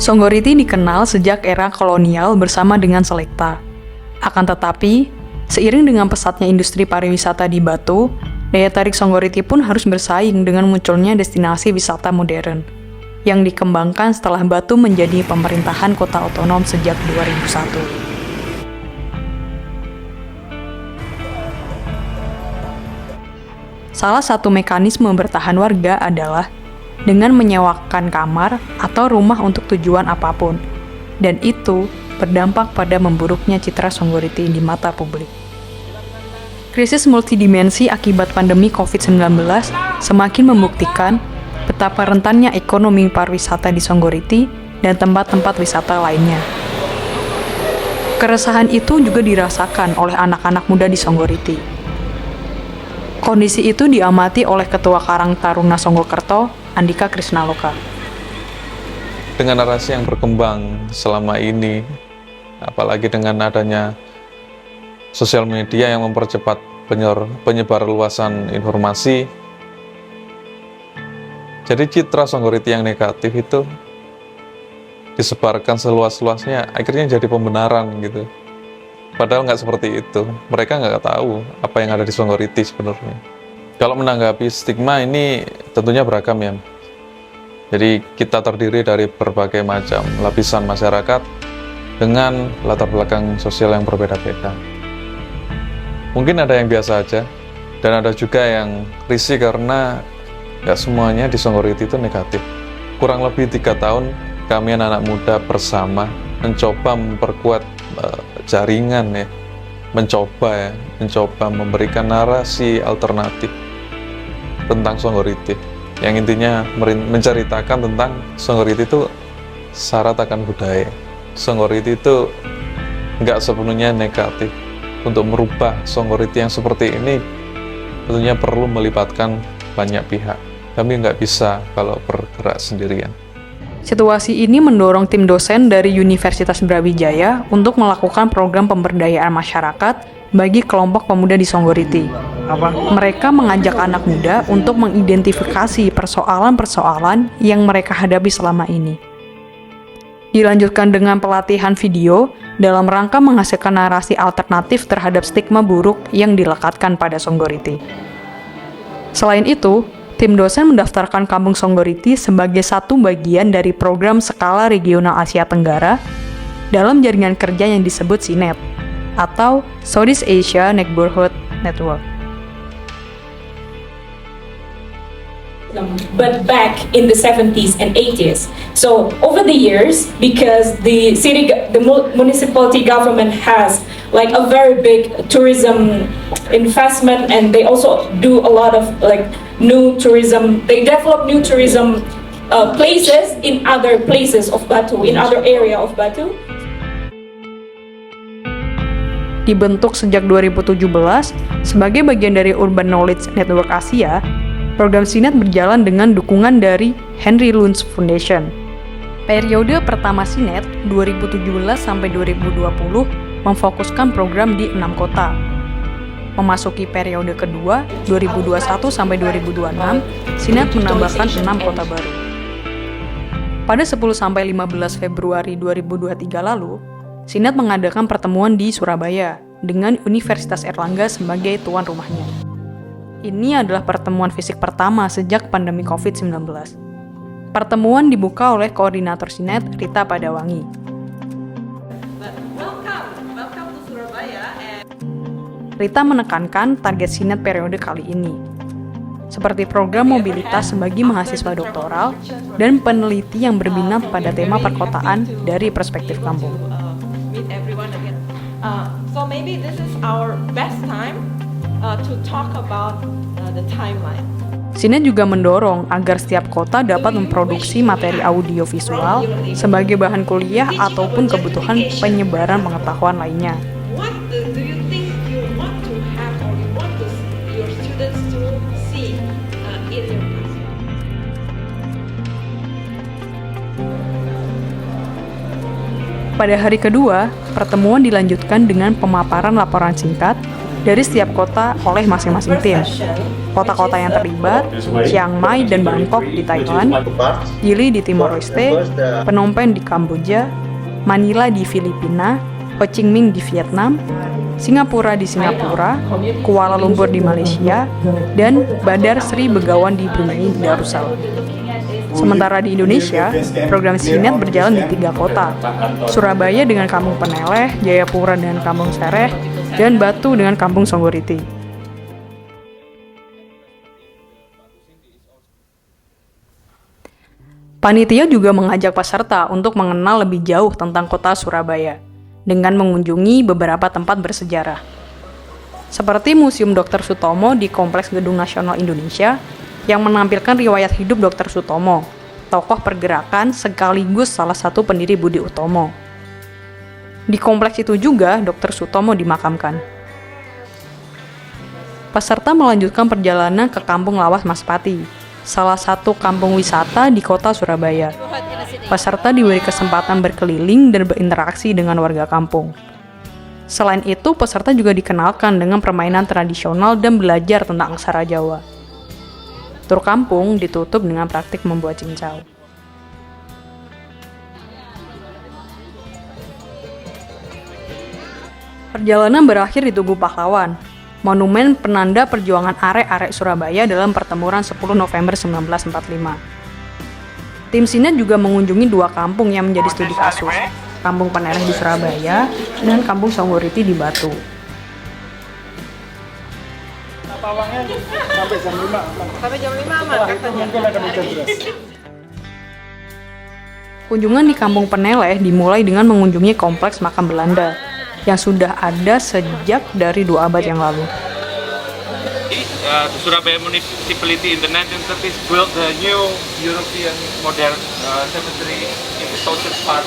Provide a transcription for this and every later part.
Songgoriti dikenal sejak era kolonial bersama dengan Selekta. Akan tetapi, seiring dengan pesatnya industri pariwisata di Batu, daya tarik Songgoriti pun harus bersaing dengan munculnya destinasi wisata modern, yang dikembangkan setelah Batu menjadi pemerintahan kota otonom sejak 2001. Salah satu mekanisme bertahan warga adalah dengan menyewakan kamar atau rumah untuk tujuan apapun, dan itu berdampak pada memburuknya citra Songgoriti di mata publik. Krisis multidimensi akibat pandemi COVID-19 semakin membuktikan betapa rentannya ekonomi pariwisata di Songgoriti dan tempat-tempat wisata lainnya. Keresahan itu juga dirasakan oleh anak-anak muda di Songgoriti. Kondisi itu diamati oleh Ketua Karang Taruna Songgokerto, Andika Krisnaloka. Dengan narasi yang berkembang selama ini, apalagi dengan adanya sosial media yang mempercepat penyebar luasan informasi, jadi citra Songgoriti yang negatif itu disebarkan seluas-luasnya, akhirnya jadi pembenaran gitu. Padahal nggak seperti itu, mereka nggak tahu apa yang ada di Songgoriti sebenarnya. Kalau menanggapi stigma ini tentunya beragam ya. Jadi kita terdiri dari berbagai macam lapisan masyarakat dengan latar belakang sosial yang berbeda-beda. Mungkin ada yang biasa aja, dan ada juga yang risih karena nggak semuanya di Songgoriti itu negatif. Kurang lebih 3 tahun kami anak muda bersama mencoba memperkuat jaringan ya, mencoba memberikan narasi alternatif tentang Songgoriti, yang intinya menceritakan tentang Songgoriti itu syarat akan budaya. Songgoriti itu nggak sepenuhnya negatif. Untuk merubah Songgoriti yang seperti ini tentunya perlu melibatkan banyak pihak. Kami nggak bisa kalau bergerak sendirian. Situasi ini mendorong tim dosen dari Universitas Brawijaya untuk melakukan program pemberdayaan masyarakat bagi kelompok pemuda di Songgoriti. Mereka mengajak anak muda untuk mengidentifikasi persoalan-persoalan yang mereka hadapi selama ini. Dilanjutkan dengan pelatihan video dalam rangka menghasilkan narasi alternatif terhadap stigma buruk yang dilekatkan pada Songgoriti. Selain itu, tim dosen mendaftarkan Kampung Songgoriti sebagai satu bagian dari program skala regional Asia Tenggara dalam jaringan kerja yang disebut SINET atau Southeast Asia Neighborhood Network. But back in the 70s and 80s. So over the years, because the municipality government has like a very big tourism investment, and they also do a lot of like new tourism. They develop new tourism places in other places of Batu, in other area of Batu. Dibentuk sejak 2017 sebagai bagian dari Urban Knowledge Network Asia, program SINET berjalan dengan dukungan dari Henry Luns Foundation. Periode pertama SINET 2017 sampai 2020 memfokuskan program di 6 kota. Memasuki periode kedua 2021 sampai 2026, SINET menambahkan 6 kota baru. Pada 10 sampai 15 Februari 2023 lalu, SINET mengadakan pertemuan di Surabaya dengan Universitas Airlangga sebagai tuan rumahnya. Ini adalah pertemuan fisik pertama sejak pandemi COVID-19. Pertemuan dibuka oleh koordinator SINET, Rita Padawangi. Welcome to Surabaya. Rita menekankan target SINET periode kali ini, seperti program mobilitas bagi mahasiswa doktoral dan peneliti yang berminat pada tema perkotaan dari perspektif kampung. So maybe this is our best time to talk about the timeline. Sinet juga mendorong agar setiap kota dapat memproduksi materi audiovisual sebagai bahan kuliah ataupun kebutuhan penyebaran pengetahuan lainnya. What do you think you want to have or you want to your students to see in their classroom? Pada hari kedua, pertemuan dilanjutkan dengan pemaparan laporan singkat dari setiap kota oleh masing-masing tim. Kota-kota yang terlibat, Chiang Mai dan Bangkok di Thailand, Dili di Timor Leste, Phnom Penh di Kamboja, Manila di Filipina, Ho Chi Minh di Vietnam, Singapura di Singapura, Kuala Lumpur di Malaysia, dan Bandar Sri Begawan di Brunei Darussalam. Sementara di Indonesia, program Sinet berjalan di 3 kota, Surabaya dengan Kampung Peneleh, Jayapura dengan Kampung Sereh, dan Batu dengan Kampung Songgoriti. Panitia juga mengajak peserta untuk mengenal lebih jauh tentang kota Surabaya dengan mengunjungi beberapa tempat bersejarah. Seperti Museum Dr. Sutomo di Kompleks Gedung Nasional Indonesia yang menampilkan riwayat hidup Dr. Sutomo, tokoh pergerakan sekaligus salah satu pendiri Budi Utomo. Di kompleks itu juga Dr. Sutomo dimakamkan. Peserta melanjutkan perjalanan ke Kampung Lawas Maspati, salah satu kampung wisata di kota Surabaya. Peserta diberi kesempatan berkeliling dan berinteraksi dengan warga kampung. Selain itu, peserta juga dikenalkan dengan permainan tradisional dan belajar tentang aksara Jawa. Tur kampung ditutup dengan praktik membuat cincau. Perjalanan berakhir di Tugu Pahlawan, monumen penanda perjuangan arek-arek Surabaya dalam pertempuran 10 November 1945. Tim Sinet juga mengunjungi 2 kampung yang menjadi studi kasus, Kampung Peneleh di Surabaya dan Kampung Songgoriti di Batu. Sampai jam 5 aman katanya. Kunjungan di Kampung Peneleh dimulai dengan mengunjungi kompleks makam Belanda yang sudah ada sejak dari 2 abad yang lalu. The Surabaya municipality in the 1930s built the new European modern cemetery in the southern part.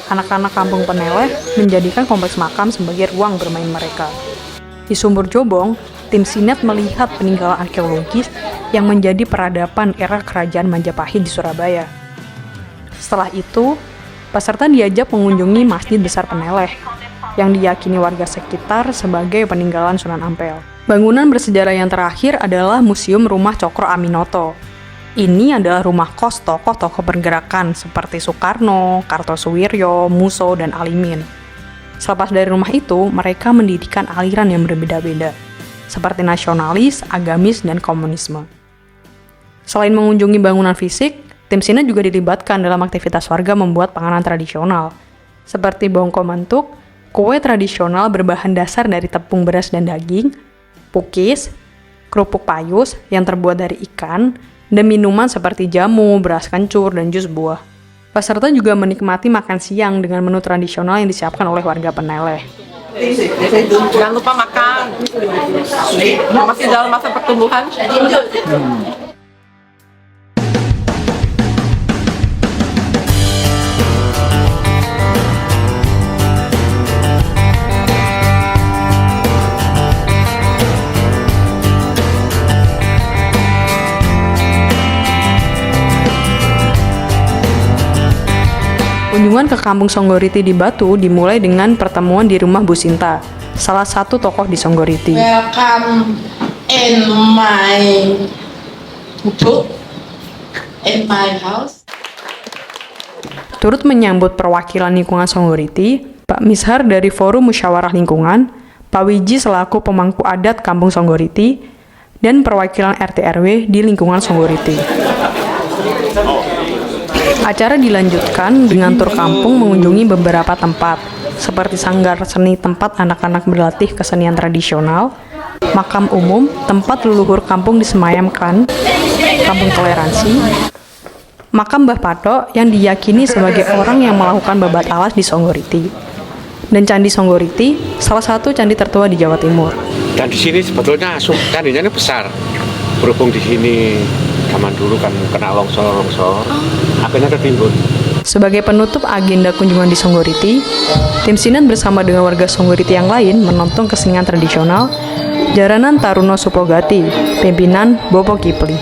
Anak-anak Kampung Peneleh menjadikan kompleks makam sebagai ruang bermain mereka. Di Sumur Jobong, tim Sinet melihat peninggalan arkeologis yang menjadi peradaban era Kerajaan Majapahit di Surabaya. Setelah itu, peserta diajak mengunjungi Masjid Besar Peneleh, yang diyakini warga sekitar sebagai peninggalan Sunan Ampel. Bangunan bersejarah yang terakhir adalah Museum Rumah Cokro Aminoto. Ini adalah rumah kos tokoh-tokoh pergerakan seperti Soekarno, Kartosuwiryo, Musso, dan Alimin. Selepas dari rumah itu, mereka mendirikan aliran yang berbeda-beda, seperti nasionalis, agamis, dan komunisme. Selain mengunjungi bangunan fisik, tim Sinet juga dilibatkan dalam aktivitas warga membuat panganan tradisional, seperti bongko mentuk, kue tradisional berbahan dasar dari tepung beras dan daging, pukis, kerupuk payus yang terbuat dari ikan, dan minuman seperti jamu, beras kencur, dan jus buah. Peserta juga menikmati makan siang dengan menu tradisional yang disiapkan oleh warga Peneleh. Jangan lupa makan. Masih dalam masa pertumbuhan. Kunjungan ke Kampung Songgoriti di Batu dimulai dengan pertemuan di rumah Bu Sinta, salah satu tokoh di Songgoriti. Welcome in my book, in my house. Turut menyambut perwakilan lingkungan Songgoriti, Pak Mishar dari Forum Musyawarah Lingkungan, Pak Wiji selaku pemangku adat Kampung Songgoriti, dan perwakilan RT RW di lingkungan Songgoriti. Acara dilanjutkan dengan tur kampung mengunjungi beberapa tempat, seperti sanggar seni tempat anak-anak berlatih kesenian tradisional, makam umum, tempat leluhur kampung disemayamkan, kampung toleransi, makam Mbah Patok yang diyakini sebagai orang yang melakukan babat alas di Songgoriti, dan Candi Songgoriti, salah satu candi tertua di Jawa Timur. Dan di sini sebetulnya candinya ini besar. Berhubung di sini zaman dulu kan kena longsor, akhirnya ketimbun. Sebagai penutup agenda kunjungan di Songgoriti, tim Sinet bersama dengan warga Songgoriti yang lain menonton kesenian tradisional Jaranan Taruno Supogati, pimpinan Bopo Kipli.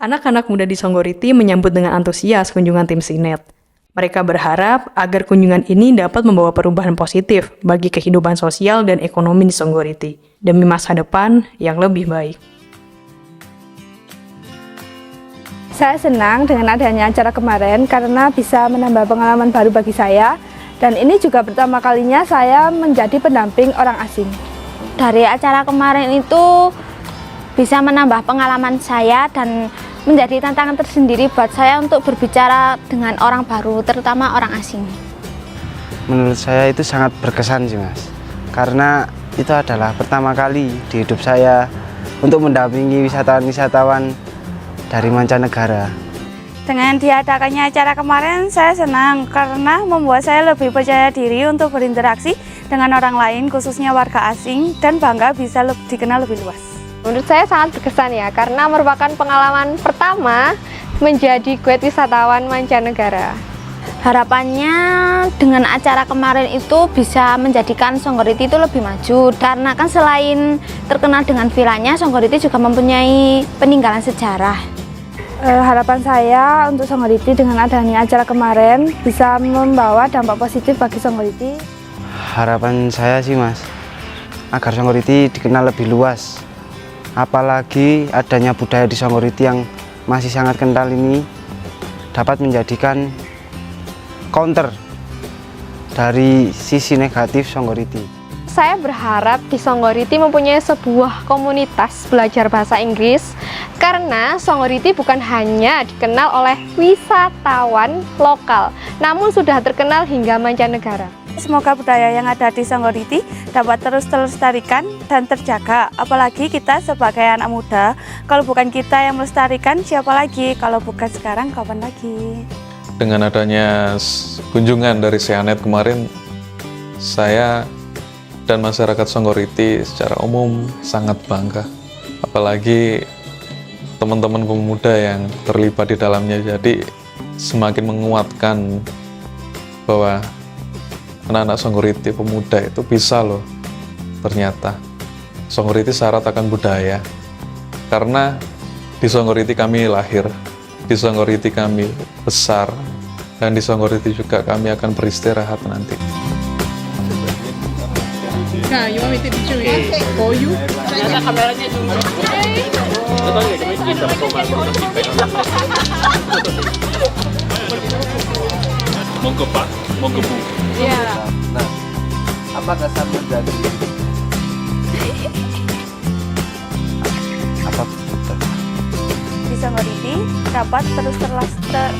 Anak-anak muda di Songgoriti menyambut dengan antusias kunjungan tim Sinet. Mereka berharap agar kunjungan ini dapat membawa perubahan positif bagi kehidupan sosial dan ekonomi di Songgoriti, demi masa depan yang lebih baik. Saya senang dengan adanya acara kemarin karena bisa menambah pengalaman baru bagi saya, dan ini juga pertama kalinya saya menjadi pendamping orang asing. Dari acara kemarin itu bisa menambah pengalaman saya dan menjadi tantangan tersendiri buat saya untuk berbicara dengan orang baru, terutama orang asing. Menurut saya itu sangat berkesan sih Mas, karena itu adalah pertama kali di hidup saya untuk mendampingi wisatawan-wisatawan dari mancanegara. Dengan diadakannya acara kemarin, saya senang karena membuat saya lebih percaya diri untuk berinteraksi dengan orang lain, khususnya warga asing, dan bangga bisa dikenal lebih luas. Menurut saya sangat berkesan ya, karena merupakan pengalaman pertama menjadi guide wisatawan mancanegara. Harapannya dengan acara kemarin itu bisa menjadikan Songgoriti itu lebih maju, karena kan selain terkenal dengan villanya, Songgoriti juga mempunyai peninggalan sejarah. Harapan saya untuk Songgoriti dengan adanya acara kemarin bisa membawa dampak positif bagi Songgoriti. Harapan saya sih Mas, agar Songgoriti dikenal lebih luas. Apalagi adanya budaya di Songgoriti yang masih sangat kental ini dapat menjadikan counter dari sisi negatif Songgoriti. Saya berharap di Songgoriti mempunyai sebuah komunitas belajar bahasa Inggris, karena Songgoriti bukan hanya dikenal oleh wisatawan lokal, namun sudah terkenal hingga mancanegara. Semoga budaya yang ada di Songgoriti dapat terus terlestarikan dan terjaga, apalagi kita sebagai anak muda. Kalau bukan kita yang melestarikan, siapa lagi? Kalau bukan sekarang, kapan lagi? Dengan adanya kunjungan dari Sianet kemarin, saya dan masyarakat Songgoriti secara umum sangat bangga. Apalagi teman-teman pemuda yang terlibat di dalamnya, jadi semakin menguatkan bahwa anak-anak Songgoriti pemuda itu bisa loh, ternyata Songgoriti syarat akan budaya, karena di Songgoriti kami lahir, di Songgoriti kami besar, dan di Songgoriti juga kami akan beristirahat nanti. Nah, you want me to do it for you? Kameranya dulu. Monggo Pak, monggo Bu. Iya. Nah, apa kesan menjadi apa Di Songgoriti dapat terus terlestarikan.